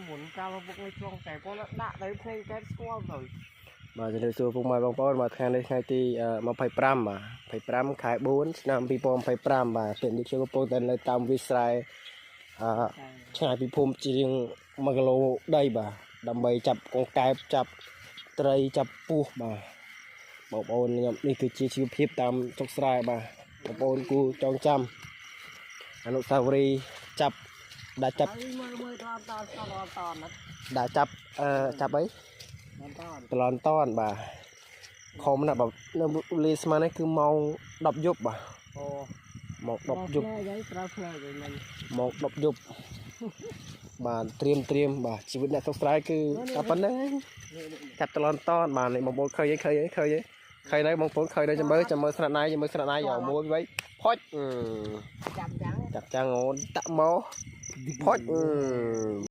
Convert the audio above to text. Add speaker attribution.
Speaker 1: muốn cao một cái trong cái con đã đấy thêm cái squat rồi
Speaker 2: បាទជំរាបសួរពុកម៉ែបងប្អូនបាទថ្ងៃនេះថ្ងៃទី25បាទ25ខែ4ឆ្នាំ2025បាទពេលនេះខ្ញុំកំពុងតែនៅតាមវាលស្រែឆ្ងាយពីភូមិជាង1គីឡូដីបាទដើម្បីចាប់កង្កែបចាប់ត្រីចាប់ពស់បាទបងប្អូនខ្ញុំនេះគឺជាជីវភាពតាមស្រុកស្រែបាទបងប្អូនគួរចងចាំអនុស្សាវរីយ៍ចាប់ដាក់ចាប់ដាក់ចាប់ចាប់អីតឡនតនបាទខំណាស់បាទនៅលេស្មាននេះគឺម៉ោង10យប់បាទអូម៉ោង10យប់ម៉ោង10យប់បាទត្រៀមបាទជីវិតអ្នកស្រុកស្រែគឺតែប៉ុណ្្នឹងចាប់តឡនតនបាទនេះបងប្អូនឃើញឃើញដែរបងប្អូនឃើញដែរចាំមើលស្រាក់ណៃយកមួយវិញផុចចាប់ចាំងអូនតាក់មកផុច